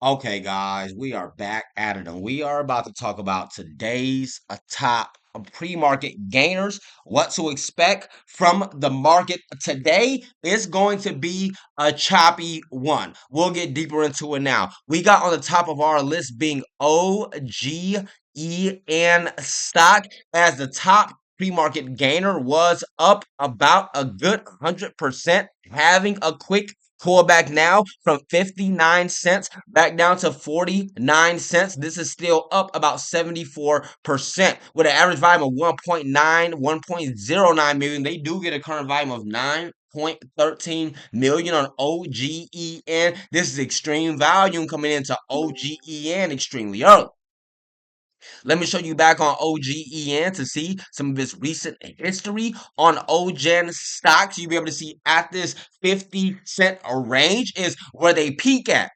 Okay, guys, we are back at it, and we are about to talk about today's top pre-market gainers. What to expect from the market today is going to be a choppy one. We'll get deeper into it now. We got on the top of our list being OGEN stock as the top pre-market gainer was up about a good 100%, having a quick pullback now from 59 cents back down to 49 cents. This is still up about 74% with an average volume of 1.9, 1.09 million. They do get a current volume of 9.13 million on OGEN. This is extreme volume coming into OGEN extremely early. Let me show you back on OGEN to see some of its recent history on OGen stocks. You'll be able to see at this 50-cent range is where they peak at.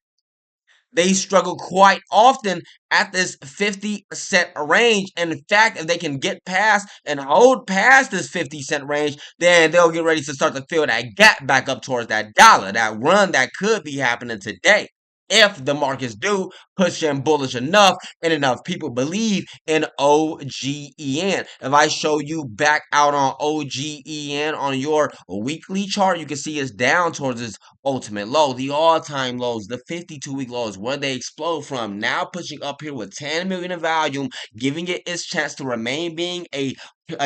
They struggle quite often at this 50-cent range. And in fact, if they can get past and hold past this 50-cent range, then they'll get ready to start to fill that gap back up towards that dollar, that run that could be happening today. If the markets do push in bullish enough and enough people believe in OGEN. If I show you back out on OGEN on your weekly chart, you can see it's down towards its ultimate low, the all-time lows, the 52-week lows, where they explode from. Now pushing up here with 10 million in volume, giving it its chance to remain being a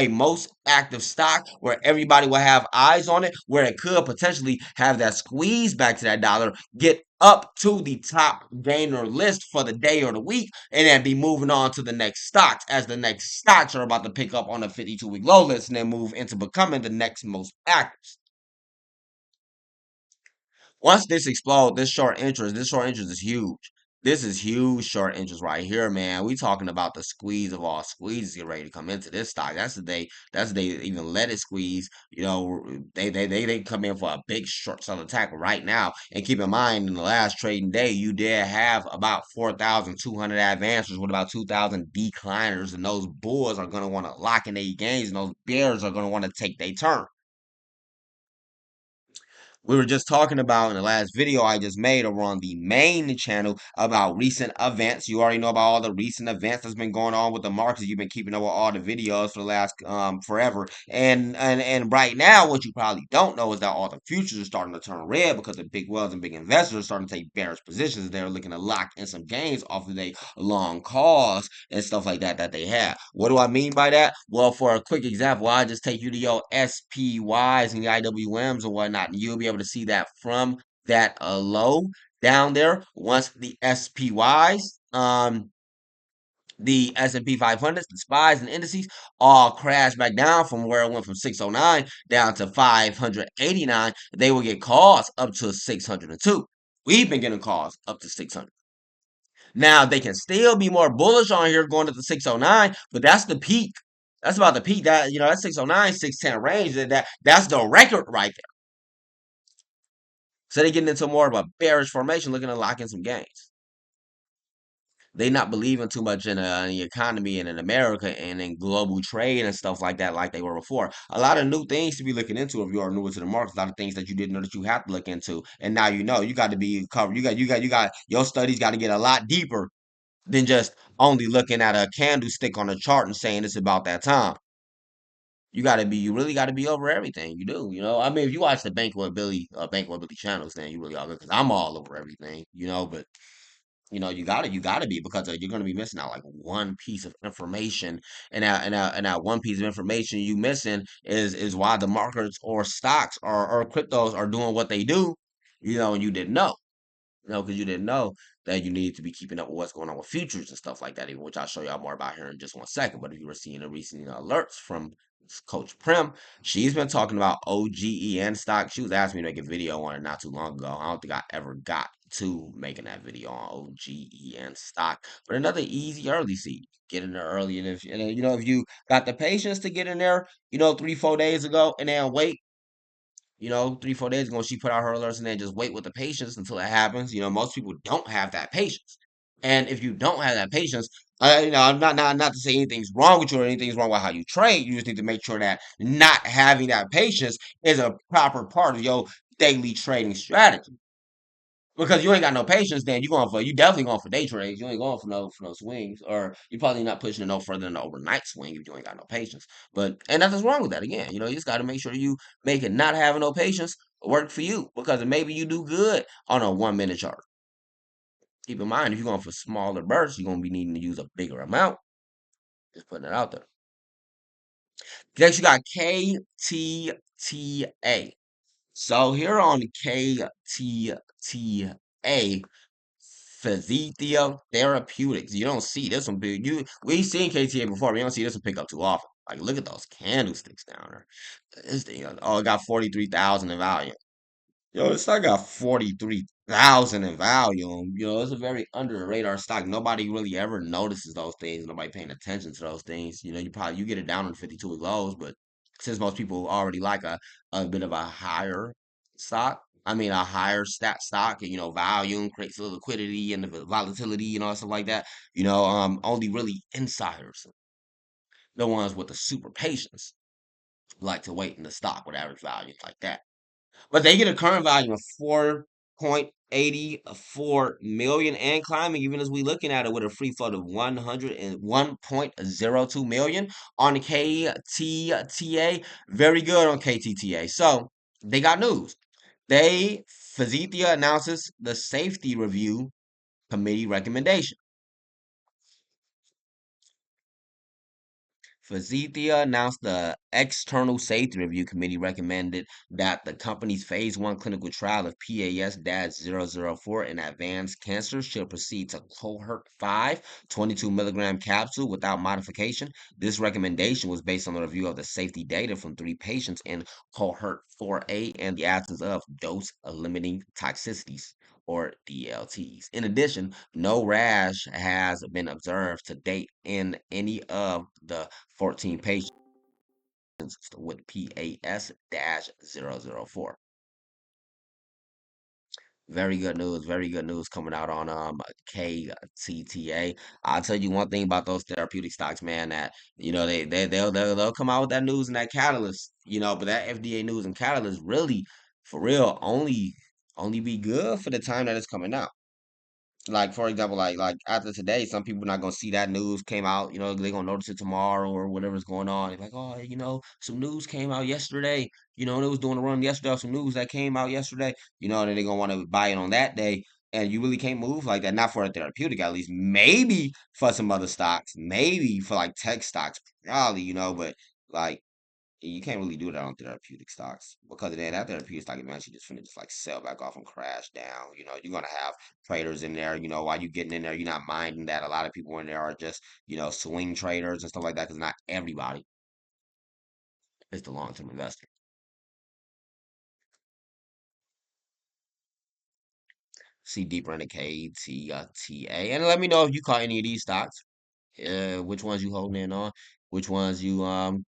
most active stock where everybody will have eyes on it, where it could potentially have that squeeze back to that dollar, get up to the top gainer list for the day or the week, and then be moving on to the next stocks as the next stocks are about to pick up on the 52-week low list and then move into becoming the next most active. Once this explodes, this short interest is huge. This is huge short interest right here, man. We talking about the squeeze of all squeezes get ready to come into this stock. That's the day they even let it squeeze. They come in for a big short sell attack right now. And keep in mind, in the last trading day, you did have about 4,200 advancers with about 2,000 decliners, and those bulls are gonna want to lock in their gains, and those bears are gonna want to take their turn. We were just talking about in the last video I just made over on the main channel about recent events. You already know about all the recent events that's been going on with the markets. You've been keeping up with all the videos for the last forever. And right now, what you probably don't know is that all the futures are starting to turn red because the big wells and big investors are starting to take bearish positions. They're looking to lock in some gains off of their long calls and stuff like that that they have. What do I mean by that? Well, for a quick example, I just take you to your SPYs and the IWMs and whatnot, and you'll be able to see that from that low down there. Once the SPYs, the S&P 500s, the SPYs, and indices all crash back down from where it went from 609 down to 589, they will get calls up to 602. We've been getting calls up to 600. Now they can still be more bullish on here going to the 609, but that's the peak. That's about the peak. That 609, 610 range. That's the record right there. So they're getting into more of a bearish formation, looking to lock in some gains. They not believing too much in the economy and in America and in global trade and stuff like that, like they were before. A lot of new things to be looking into if you are newer to the market. A lot of things that you didn't know that you have to look into, and now you know. You got to be covered. You got your studies got to get a lot deeper than just only looking at a candlestick on a chart and saying it's about that time. You really gotta be over everything. You do, I mean, if you watch the Bank Billy channels, then you really are good. Cause I'm all over everything, but you gotta be because you're gonna be missing out like one piece of information, and that one piece of information you missing is why the markets or stocks or cryptos are doing what they do, and you didn't know. Because you didn't know that you need to be keeping up with what's going on with futures and stuff like that, even which I'll show y'all more about here in just one second. But if you were seeing the recent alerts from Coach Prim, she's been talking about OGEN stock. She was asking me to make a video on it not too long ago. I don't think I ever got to making that video on OGEN stock. But another easy early seed. Get in there early, and if you got the patience to get in there, 3, 4 days ago, and then wait 3, 4 days ago, she put out her alerts and then just wait with the patience until it happens. Most people don't have that patience. And if you don't have that patience, I'm not to say anything's wrong with you or anything's wrong with how you trade. You just need to make sure that not having that patience is a proper part of your daily trading strategy. Because you ain't got no patience, then you definitely going for day trades. You ain't going for no swings, or you probably not pushing it no further than an overnight swing if you ain't got no patience. But and nothing's wrong with that. Again, you just got to make sure you make it not having no patience work for you, because maybe you do good on a 1 minute chart. Keep in mind, if you're going for smaller bursts, you're gonna be needing to use a bigger amount. Just putting it out there. Next, you got KTTA. So here on KTTA, Physio Therapeutics. You don't see this one big. We've seen KTA before, but you don't see this one pick up too often. Like, look at those candlesticks down there. This thing, it got 43,000 in value. Yo, this stock got 43,000 in value. It's a very under the radar stock. Nobody really ever notices those things. Nobody paying attention to those things. You get it down on 52 week lows, but since most people already like a bit of a higher stock, I mean a higher stat stock, and volume creates the liquidity and the volatility, stuff like that. Only really insiders, the ones with the super patience, like to wait in the stock with average value like that. But they get a current value of 4.84 million and climbing, even as we looking at it with a free float of 101.02 million on KTTA. Very good on KTTA. So they got news. Fazethia announces the safety review committee recommendation. Fazethia announced the External Safety Review Committee recommended that the company's phase 1 clinical trial of PAS-004 in advanced cancer should proceed to cohort 5, 22 milligram capsule without modification. This recommendation was based on the review of the safety data from 3 patients in cohort 4A and the absence of dose-limiting toxicities, or DLTs. In addition, no rash has been observed to date in any of the 14 patients with PAS-004. Very good news coming out on KCTA. I'll tell you one thing about those therapeutic stocks, man, that they'll come out with that news and that catalyst, but that FDA news and catalyst really, for real, only be good for the time that it's coming out. Like, for example, like after today, some people not gonna see that news came out. They're gonna notice it tomorrow or whatever's going on. They're like, oh, some news came out yesterday. And it was doing a run yesterday. Some news that came out yesterday. And then they're gonna want to buy it on that day. And you really can't move like that. Not for a therapeutic, at least. Maybe for some other stocks. Maybe for like tech stocks, probably. But like, you can't really do that on therapeutic stocks, because then that therapeutic stock eventually just finna just like sell back off and crash down. You're gonna have traders in there. While you getting in there, you're not minding that a lot of people in there are just swing traders and stuff like that. Because not everybody is the long term investor. See deeper into KTTA, and let me know if you caught any of these stocks. Which ones you holding in on, which ones you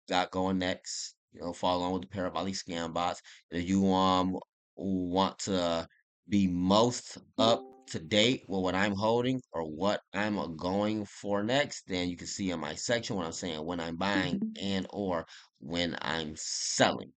got going next. Follow on with the parabolic scam bots. If you want to be most up to date with what I'm holding or what I'm going for next, then you can see in my section what I'm saying when I'm buying and or when I'm selling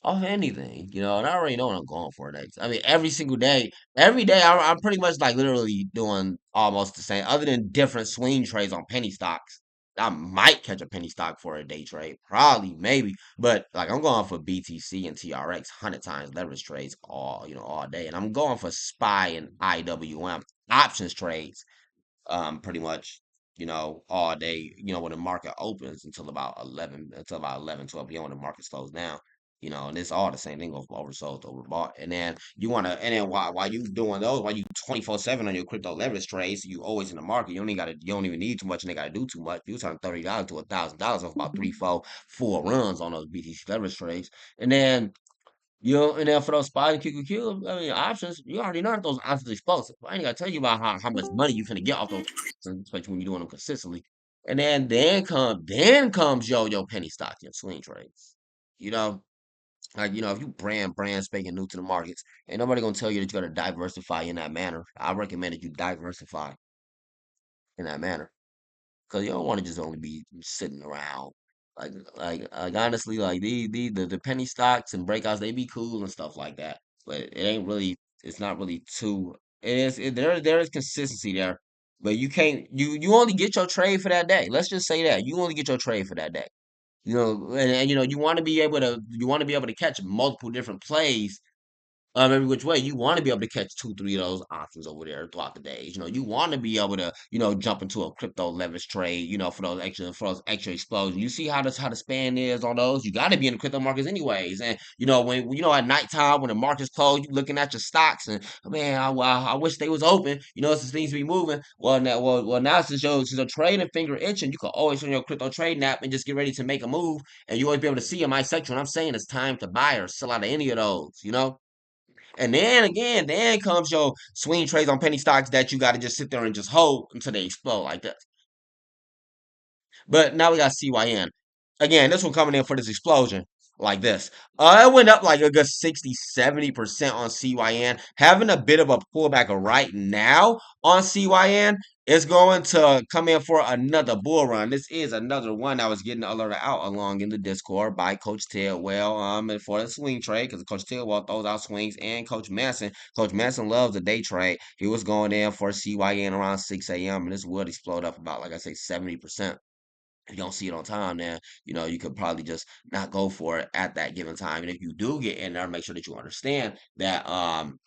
off anything, and I already know what I'm going for next. I mean, every day, I'm pretty much like literally doing almost the same, other than different swing trades on penny stocks. I might catch a penny stock for a day trade, probably, maybe, but like I'm going for BTC and TRX 100 times leverage trades all day, and I'm going for SPY and IWM options trades pretty much, all day, when the market opens until about 11, 12 p.m. when the market slows down. And it's all the same thing of oversold, overbought. And then and then while you doing those, while you 24/7 on your crypto leverage trades, you always in the market. You don't even need too much and they gotta do too much. You turn $30 to $1,000 off about 3, 4 runs on those BTC leverage trades. And then and then for those spot and QQQ, I mean, options, you already know that those options explosive. I ain't gotta tell you about how much money you finna get off those options, especially when you're doing them consistently. And then comes your penny stocks and swing trades. You know, if you brand spanking new to the markets, ain't nobody gonna tell you that you gotta diversify in that manner. I recommend that you diversify in that manner. Cause you don't want to just only be sitting around. Like honestly, like the penny stocks and breakouts, they be cool and stuff like that. But it ain't really It's not really too. There is consistency there, but you can't you only get your trade for that day. Let's just say that you only get your trade for that day. And you want to be able to catch multiple different plays every which way. You want to be able to catch two, three of those options over there throughout the days. You want to be able to, jump into a crypto leverage trade, for those extra explosions. You see how the span is on those. You got to be in the crypto markets anyways. And when at nighttime when the market's closed, you looking at your stocks and man, I wish they was open. Since things be moving. Now since your trading finger itching, you can always turn your crypto trading app and just get ready to make a move, and you always be able to see in my section when I'm saying it's time to buy or sell out of any of those. And then again, then comes your swing trades on penny stocks that you got to just sit there and just hold until they explode like that. But now we got CYN. Again, this one coming in for this explosion like this. It went up like a good 60, 70% on CYN. Having a bit of a pullback right now on CYN. It's going to come in for another bull run. This is another one that was getting alerted out along in the Discord by Coach Tidwell and for the swing trade because Coach Tidwell throws out swings and Coach Manson. Coach Manson loves a day trade. He was going in for CYN around 6 a.m. and this would explode up about, like I say, 70%. If you don't see it on time, then you could probably just not go for it at that given time. And if you do get in there, make sure that you understand that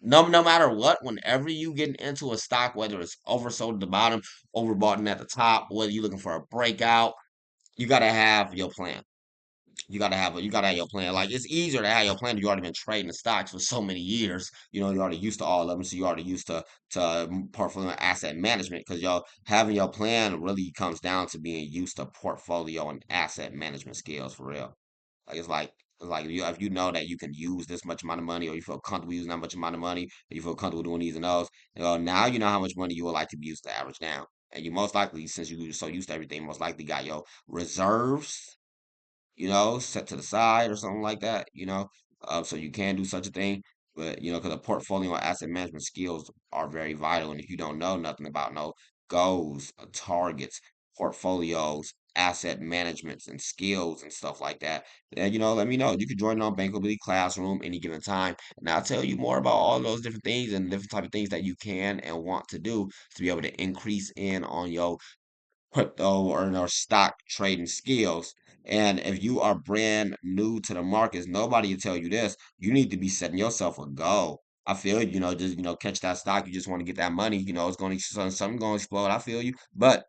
no matter what, whenever you get into a stock, whether it's oversold at the bottom, overbought and at the top, whether you're looking for a breakout, you gotta have your plan. You gotta have your plan. Like it's easier to have your plan if you already been trading the stocks for so many years. You're already used to all of them, so you're already used to portfolio and asset management. Because y'all having your plan really comes down to being used to portfolio and asset management skills for real. Like if you know that you can use this much amount of money, or you feel comfortable using that much amount of money, or you feel comfortable doing these and those. Now you know how much money you would like to be used to average down, and you most likely, since you're so used to everything, most likely got your reserves set to the side or something like that, so you can do such a thing. But, because a portfolio and asset management skills are very vital. And if you don't know nothing about no goals, targets, portfolios, asset managements, and skills and stuff like that, then, let me know. You can join on Bankability Classroom any given time. And I'll tell you more about all those different things and different type of things that you can and want to do to be able to increase in on your crypto or stock trading skills. And if you are brand new to the markets, nobody will tell you this. You need to be setting yourself a goal. I feel just catch that stock. You just want to get that money. It's going to something going to explode. I feel you, but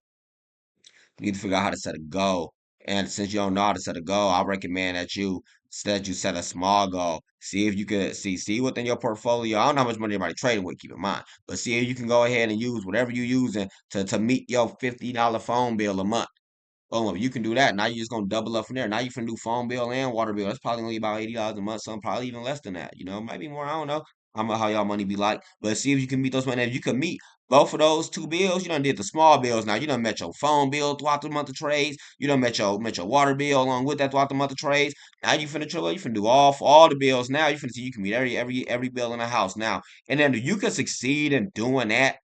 you need to figure out how to set a goal. And since you don't know how to set a goal, I recommend that you set a small goal. See if you could see within your portfolio. I don't know how much money everybody trading with, keep in mind. But see if you can go ahead and use whatever you're using to meet your $50 phone bill a month. Boom, if you can do that, now you're just gonna double up from there. Now you can do phone bill and water bill. That's probably only about $80 a month, some probably even less than that. Might be more. I don't know how y'all money be like, but see if you can meet those money. If you can meet both of those two bills, you done did the small bills. Now you done met your phone bill throughout the month of trades. You done met your water bill along with that throughout the month of trades. Now you finna triple. You finna do all for all the bills. Now you finna see you can meet every bill in the house now, and then you can succeed in doing that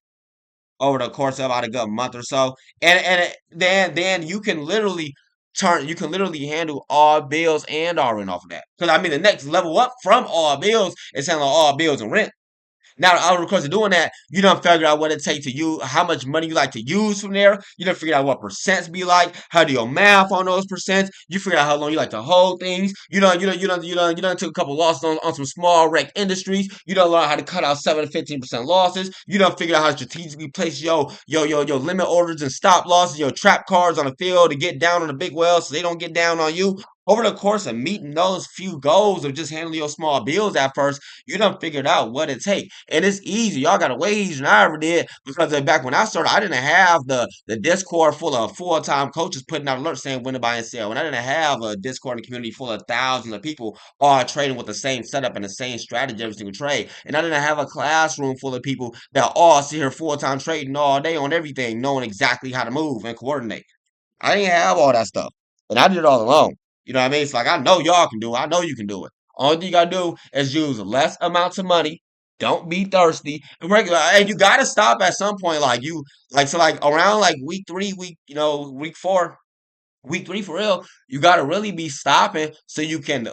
over the course of about a good month or so, and then you can literally handle all bills and all rent off of that. Because I mean, the next level up from all bills is handling all bills and rent. Now, over the course of doing that, you done figure out what it takes to you, how much money you like to use from there. You done figure out what percents be like. How do your math on those percents? You figure out how long you like to hold things. You done took a couple losses on some small wreck industries. You done learn how to cut out 7 to 15% losses. You done figured out how to strategically place your limit orders and stop losses, your trap cards on the field to get down on the big wells so they don't get down on you. Over the course of meeting those few goals of just handling your small bills at first, you done figured out what it takes. And it's easy. Y'all got it way easier than I ever did because back when I started, I didn't have the Discord full of full-time coaches putting out alerts saying when to buy and sell. And I didn't have a Discord and community full of thousands of people all trading with the same setup and the same strategy every single trade. And I didn't have a classroom full of people that all sit here full-time trading all day on everything, knowing exactly how to move and coordinate. I didn't have all that stuff. And I did it all alone. You know what I mean? It's like I know y'all can do it. I know you can do it. Only thing you gotta do is use less amounts of money. Don't be thirsty. And regular and you gotta stop at some point. Like around like week three, week four, week three for real, you gotta really be stopping so you can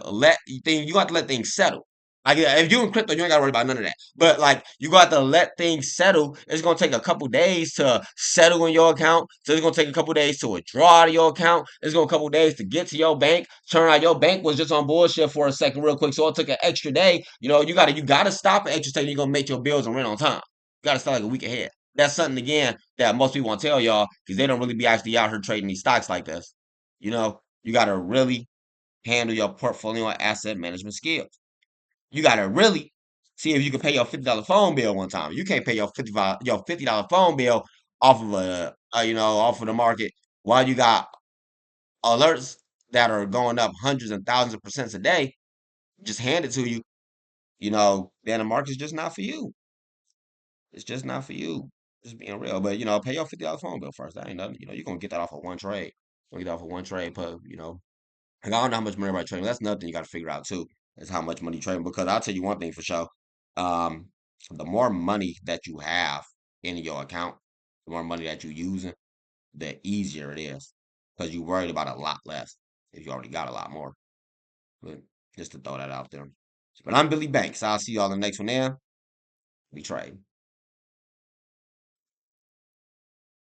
you have to let things settle. Like if you in crypto, you ain't gotta worry about none of that. But like you got to let things settle. It's gonna take a couple days to settle in your account. So it's gonna take a couple days to withdraw out of your account. It's gonna a couple days to get to your bank. Turn out your bank was just on bullshit for a second, real quick. So it took an extra day. You gotta stop an extra day. You're gonna make your bills and rent on time. You gotta start like a week ahead. That's something again that most people want to tell y'all because they don't really be actually out here trading these stocks like this. You gotta really handle your portfolio and asset management skills. You gotta really see if you can pay your $50 phone bill one time. You can't pay your $50 phone bill off of off of the market while you got alerts that are going up hundreds and thousands of percents a day. Just hand it to you. Then the market's just not for you. It's just not for you. Just being real. But pay your $50 phone bill first. That ain't nothing. You're gonna get that off of one trade. You're gonna get that off of one trade, and I don't know how much money everybody trading. That's another thing you got to figure out too, is how much money you trading. Because I'll tell you one thing for sure. Um, the more money that you have in your account, the more money that you're using, the easier it is. Because you're worried about a lot less if you already got a lot more. But just to throw that out there. But I'm Billy Banks. I'll see y'all in the next one there. We trade.